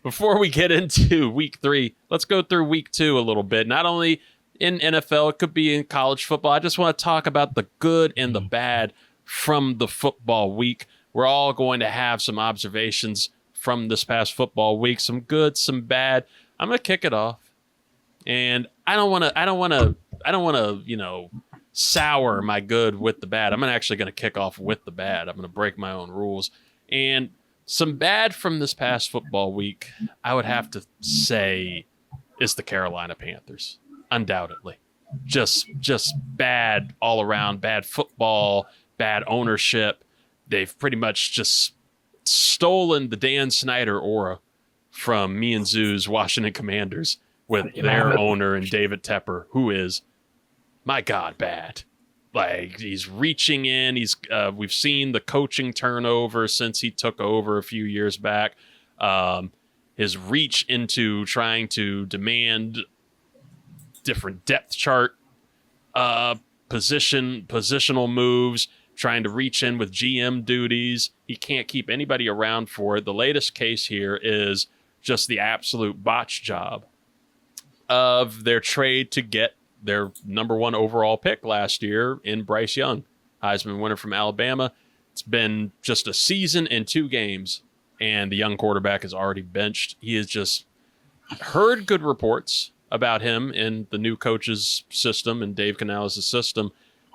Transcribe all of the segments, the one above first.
before we get into week 3, let's go through week 2 a little bit. Not only in NFL, it could be in college football. I just want to talk about the good and the bad from the football week. We're all going to have some observations from this past football week, some good, some bad. I'm going to kick it off. And I don't want to, sour my good with the bad. I'm actually going to kick off with the bad. I'm going to break my own rules. And some bad from this past football week, I would have to say, is the Carolina Panthers. Undoubtedly. Just bad all around, bad football, bad ownership. They've pretty much just stolen the Dan Snyder aura from me and Zoo's Washington Commanders with their owner and David Tepper, who is, my God, bad. Like, he's reaching in. We've seen the coaching turnover since he took over a few years back. His reach into trying to demand different depth chart positional moves, trying to reach in with GM duties. He can't keep anybody around for it. The latest case here is just the absolute botch job of their trade to get their number 1 overall pick last year in Bryce Young, Heisman winner from Alabama. It's been just a season and 2 games, and the young quarterback is already benched. He has just heard good reports about him in the new coach's system and Dave Canales' system,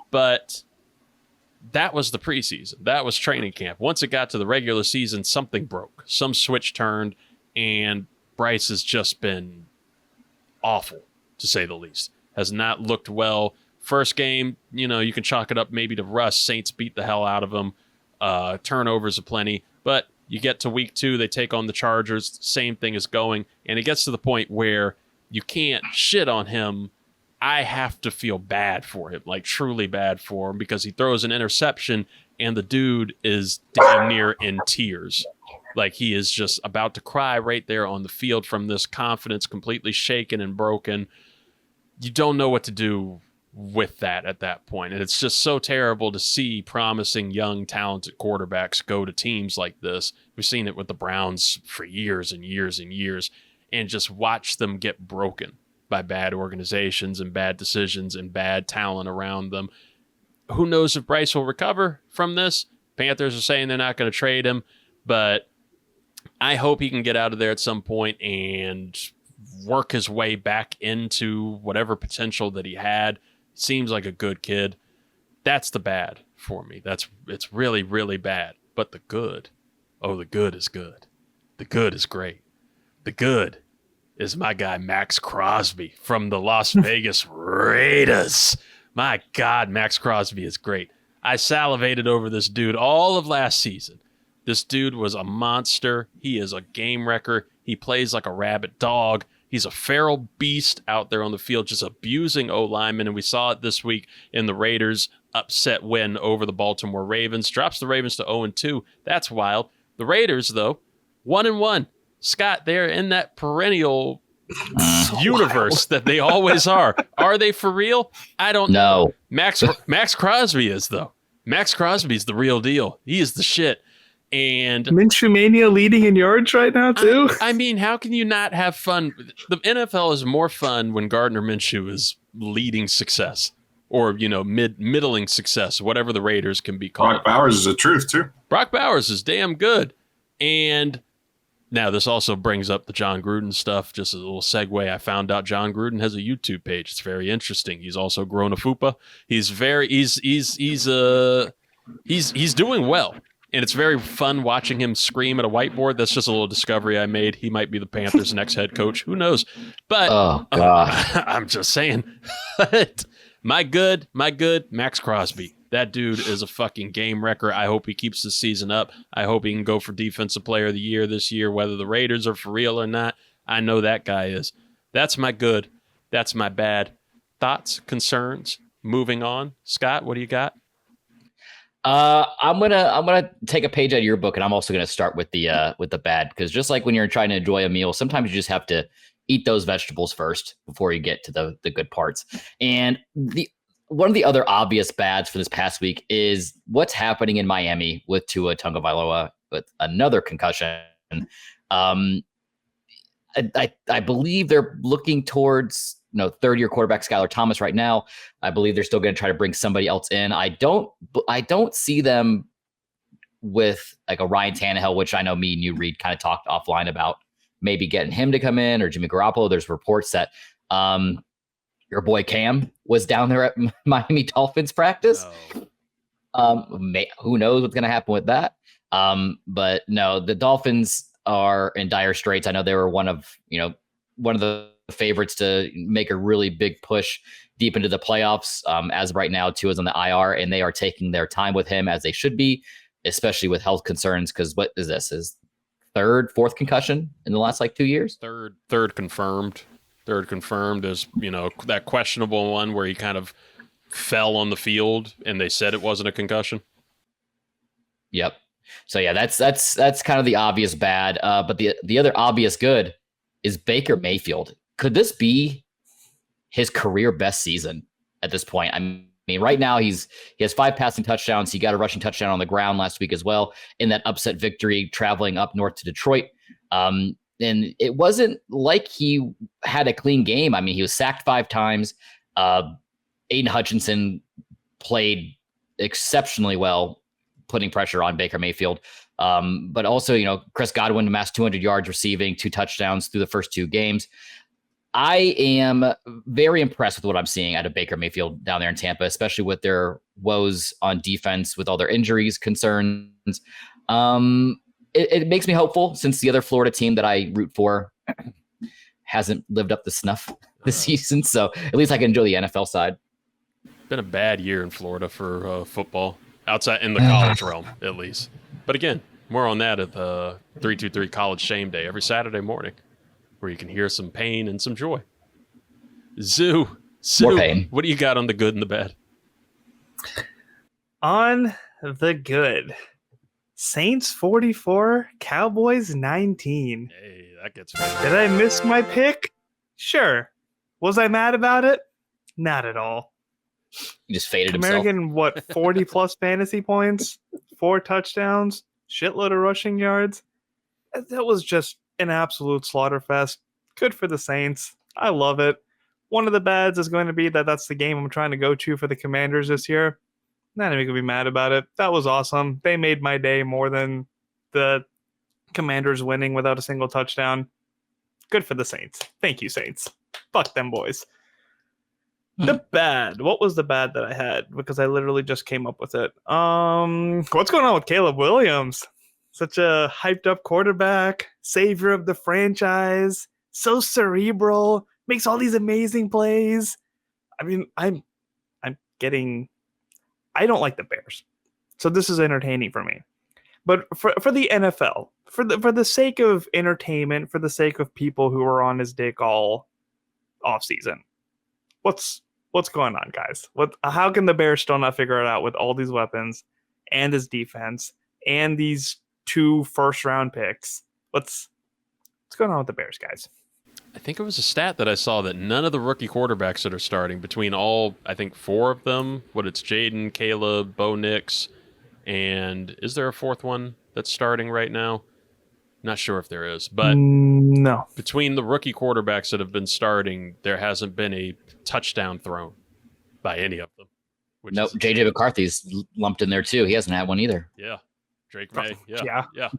but that was the preseason. That was training camp. Once it got to the regular season, something broke. Some switch turned, and Bryce has just been awful, to say the least. Has not looked well. First game, you can chalk it up maybe to Russ. Saints beat the hell out of them. Turnovers aplenty. But you get to week 2, they take on the Chargers. Same thing is going. And it gets to the point where you can't shit on him. I have to feel bad for him, like truly bad for him, because he throws an interception and the dude is damn near in tears. Like, he is just about to cry right there on the field from this confidence completely shaken and broken. You don't know what to do with that at that point. And it's just so terrible to see promising, young, talented quarterbacks go to teams like this. We've seen it with the Browns for years and years and years, and just watch them get broken by bad organizations and bad decisions and bad talent around them. Who knows if Bryce will recover from this? Panthers are saying they're not going to trade him, but I hope he can get out of there at some point and work his way back into whatever potential that he had. Seems like a good kid. That's the bad for me. It's really, really bad. But the good, the good is good. The good is great. The good is my guy Maxx Crosby from the Las Vegas Raiders. My God, Maxx Crosby is great. I salivated over this dude all of last season. This dude was a monster. He is a game wrecker. He plays like a rabid dog. He's a feral beast out there on the field, just abusing O-linemen, and we saw it this week in the Raiders' upset win over the Baltimore Ravens. Drops the Ravens to 0-2. That's wild. The Raiders, though, 1-1. Scott, they're in that perennial universe that they always are. Are they for real? I don't know. Maxx Crosby is, though. Maxx Crosby's the real deal. He is the shit. And Minshew Mania leading in yards right now, too. I mean, how can you not have fun? The NFL is more fun when Gardner Minshew is leading success, or middling success, whatever the Raiders can be called. Brock Bowers is the truth too. Brock Bowers is damn good. And now this also brings up the John Gruden stuff. Just a little segue. I found out John Gruden has a YouTube page. It's very interesting. He's also grown a fupa. He's doing well. And it's very fun watching him scream at a whiteboard. That's just a little discovery I made. He might be the Panthers' next head coach. Who knows? But I'm just saying. my good, Maxx Crosby. That dude is a fucking game wrecker. I hope he keeps the season up. I hope he can go for Defensive Player of the Year this year, whether the Raiders are for real or not. I know that guy is. That's my good. That's my bad. Thoughts, concerns, moving on. Scott, what do you got? I'm gonna take a page out of your book, and I'm also gonna start with the bad, because just like when you're trying to enjoy a meal, sometimes you just have to eat those vegetables first before you get to the good parts. And one of the other obvious bads for this past week is what's happening in Miami with Tua Tagovailoa with another concussion. I believe they're looking towards third-year quarterback Skylar Thomas right now. I believe they're still going to try to bring somebody else in. I don't see them with like a Ryan Tannehill, which I know me and you, Reid, kind of talked offline about maybe getting him to come in, or Jimmy Garoppolo. There's reports that your boy Cam was down there at Miami Dolphins practice. Who knows what's going to happen with that? But no, the Dolphins are in dire straits. I know they were one of the favorites to make a really big push deep into the playoffs. As of right now, Tua's on the IR, and they are taking their time with him, as they should be, especially with health concerns. Because what is this? His fourth concussion in the last 2 years? Third confirmed. Third confirmed is that questionable one where he kind of fell on the field and they said it wasn't a concussion. Yep. So yeah, that's kind of the obvious bad. But the other obvious good is Baker Mayfield. Could this be his career best season at this point? I mean, right now he has 5 passing touchdowns. He got a rushing touchdown on the ground last week as well in that upset victory traveling up north to Detroit. And it wasn't like he had a clean game. I mean, he was sacked 5 times. Aiden Hutchinson played exceptionally well, putting pressure on Baker Mayfield. But also, Chris Godwin amassed 200 yards receiving, 2 touchdowns through the first 2 games. I am very impressed with what I'm seeing out of Baker Mayfield down there in Tampa, especially with their woes on defense, with all their injuries, concerns. It makes me hopeful, since the other Florida team that I root for hasn't lived up to snuff this season. So at least I can enjoy the NFL side. Been a bad year in Florida for football, outside in the college realm, at least. But again, more on that at the 323 College Shame Day every Saturday morning, where you can hear some pain and some joy. Zoo, more pain. What do you got on the good and the bad? On the good, Saints 44, Cowboys 19. Hey, that gets Did I miss my pick? Sure. Was I mad about it? Not at all. He just faded himself. American, 40 plus fantasy points, 4 touchdowns, shitload of rushing yards. That was just an absolute slaughterfest. Good for the Saints. I love it. One of the bads is going to be that's the game I'm trying to go to for the Commanders this year. Not even going to be mad about it. That was awesome. They made my day more than the Commanders winning without a single touchdown. Good for the Saints. Thank you, Saints. Fuck them boys. The bad. What was the bad that I had? Because I literally just came up with it. What's going on with Caleb Williams? Such a hyped up quarterback, savior of the franchise, so cerebral, makes all these amazing plays. I mean, I don't like the Bears, so this is entertaining for me. But for the NFL, for the sake of entertainment, for the sake of people who are on his dick all off season, what's going on, guys? How can the Bears still not figure it out with all these weapons and his defense and these 2 first-round picks? What's going on with the Bears, guys? I think it was a stat that I saw that none of the rookie quarterbacks that are starting, between all, I think 4 of them, it's Jaden, Caleb, Bo Nix, and is there a 4th one that's starting right now? Not sure if there is, but no. Between the rookie quarterbacks that have been starting, there hasn't been a touchdown thrown by any of them. Nope, JJ McCarthy's lumped in there too. He hasn't had one either. Yeah. Drake May. Yeah.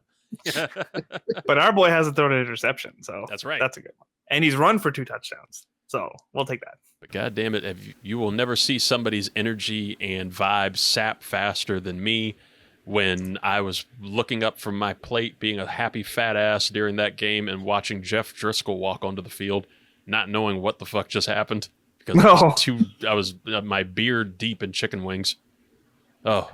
But our boy hasn't thrown an interception, so that's right. That's a good one. And he's run for 2 touchdowns, so we'll take that. But God damn it, you will never see somebody's energy and vibe sap faster than me when I was looking up from my plate, being a happy fat ass during that game, and watching Jeff Driscoll walk onto the field, not knowing what the fuck just happened because I was my beard deep in chicken wings. Oh.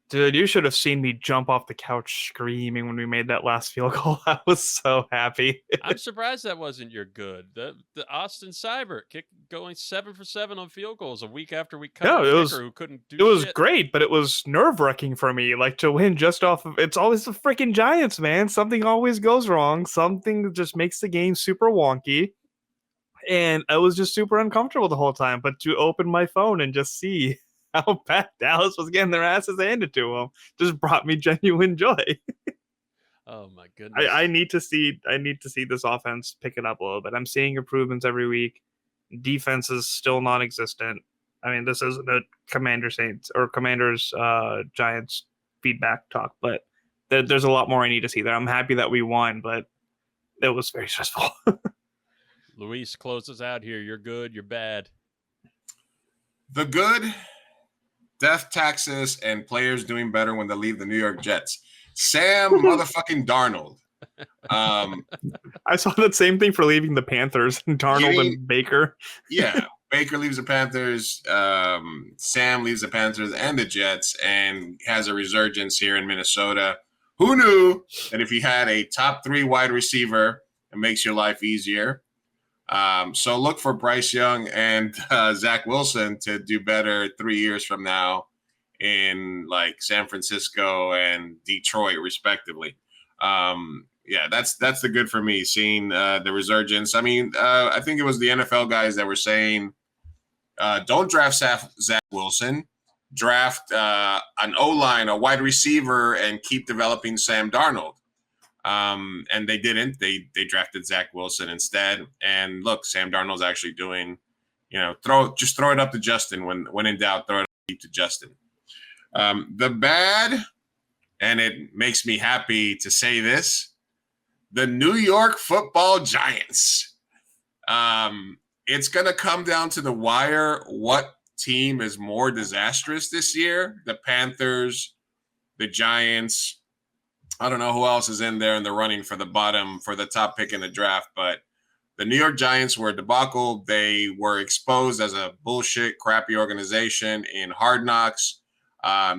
Dude, you should have seen me jump off the couch screaming when we made that last field goal. I was so happy. I'm surprised that wasn't your good. The Austin Seibert going 7 for 7 on field goals a week after we cut a kicker who couldn't do it. It was shit. Great, but it was nerve-wracking for me, to win just off of. It's always the freaking Giants, man. Something always goes wrong. Something that just makes the game super wonky. And I was just super uncomfortable the whole time. But to open my phone and just see how bad Dallas was getting their asses handed to them just brought me genuine joy. Oh my goodness. I need to see this offense pick it up a little bit. I'm seeing improvements every week. Defense is still non-existent. I mean, this isn't a Commanders Giants feedback talk, but there's a lot more I need to see there. I'm happy that we won, but it was very stressful. Luis, close us out here. You're good. You're bad. The good, death taxes, and players doing better when they leave the New York Jets. Sam motherfucking Darnold. I saw that same thing for leaving the Panthers, Darnold and Baker. Yeah, Baker leaves the Panthers. Sam leaves the Panthers and the Jets and has a resurgence here in Minnesota. Who knew that if you had a top 3 wide receiver, it makes your life easier? So look for Bryce Young and Zach Wilson to do better 3 years from now in like San Francisco and Detroit, respectively. Yeah, that's the good for me, seeing the resurgence. I mean, I think it was the NFL guys that were saying, don't draft Zach Wilson, draft an O-line, a wide receiver, and keep developing Sam Darnold. And they didn't. They drafted Zach Wilson instead. And look, Sam Darnold's actually doing, throw it up to Justin. When in doubt, throw it up to Justin. The bad, and it makes me happy to say this, the New York Football Giants. It's going to come down to the wire what team is more disastrous this year. The Panthers, the Giants. I don't know who else is in there in the running for the top pick in the draft, but the New York Giants were a debacle. They were exposed as a bullshit, crappy organization in Hard Knocks.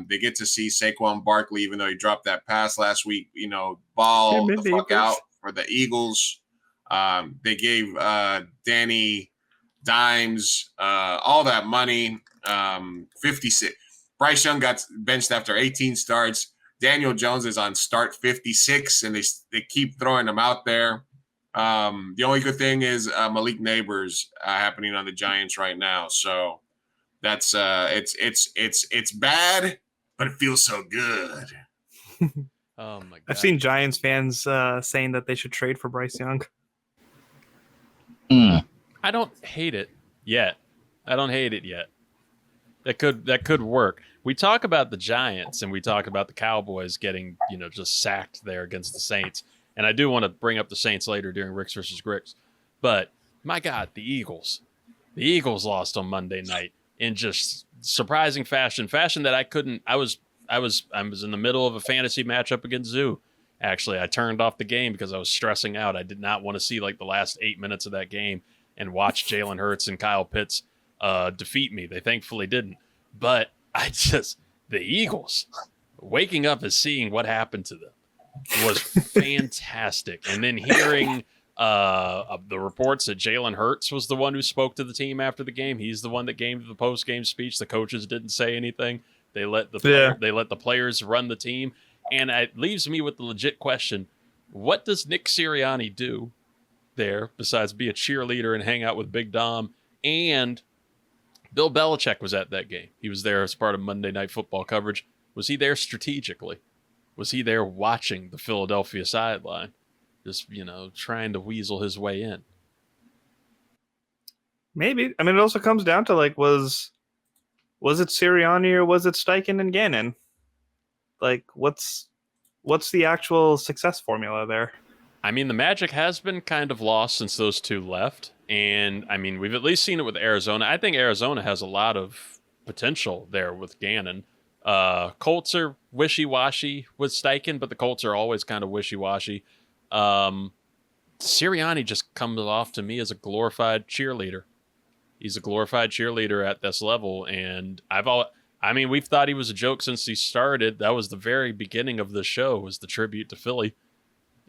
They get to see Saquon Barkley, even though he dropped that pass last week, ball the fuck out for the Eagles. They gave Danny Dimes all that money, 56. Bryce Young got benched after 18 starts. Daniel Jones is on start 56, and they keep throwing him out there. The only good thing is Malik Neighbors happening on the Giants right now. So that's it's bad, but it feels so good. Oh my god! I've seen Giants fans saying that they should trade for Bryce Young. I don't hate it yet. That could work. We talk about the Giants and we talk about the Cowboys getting, just sacked there against the Saints. And I do want to bring up the Saints later during Ricks versus Gricks. But my God, the Eagles. The Eagles lost on Monday night in just surprising fashion that I was in the middle of a fantasy matchup against Zoo. Actually, I turned off the game because I was stressing out. I did not want to see like the last 8 minutes of that game and watch Jalen Hurts and Kyle Pitts defeat me. They thankfully didn't. But the Eagles waking up and seeing what happened to them was fantastic. And then hearing the reports that Jalen Hurts was the one who spoke to the team after the game. He's the one that gave the post-game speech. The coaches didn't say anything. They let the players run the team. And it leaves me with the legit question, what does Nick Sirianni do there besides be a cheerleader and hang out with Big Dom? And Bill Belichick was at that game. He was there as part of Monday Night Football coverage. Was he there strategically? Was he there watching the Philadelphia sideline? Just, trying to weasel his way in? Maybe. I mean, it also comes down to, like, was it Sirianni or was it Steichen and Gannon? Like, what's the actual success formula there? I mean, the magic has been kind of lost since those two left. And, I mean, we've at least seen it with Arizona. I think Arizona has a lot of potential there with Gannon. Colts are wishy-washy with Steichen, but the Colts are always kind of wishy-washy. Sirianni just comes off to me as a glorified cheerleader. He's a glorified cheerleader at this level. And we've thought he was a joke since he started. That was the very beginning of the show, was the tribute to Philly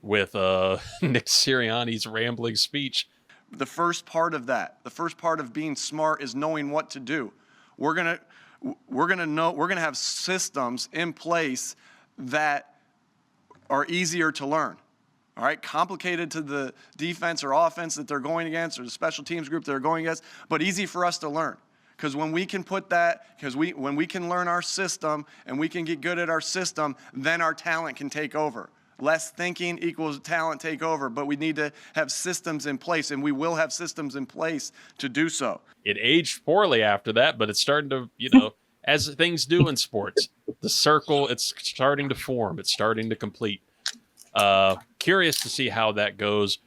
with Nick Sirianni's rambling speech. The first part of being smart is knowing what to do. We're gonna have systems in place that are easier to learn. All right, complicated to the defense or offense that they're going against, or the special teams group they're going against, but easy for us to learn. Because when we can when we can learn our system and we can get good at our system, then our talent can take over. Less thinking equals talent take over, but we need to have systems in place, and we will have systems in place to do so. It aged poorly after that, but it's starting to, as things do in sports, the circle, it's starting to form. It's starting to complete. Curious to see how that goes.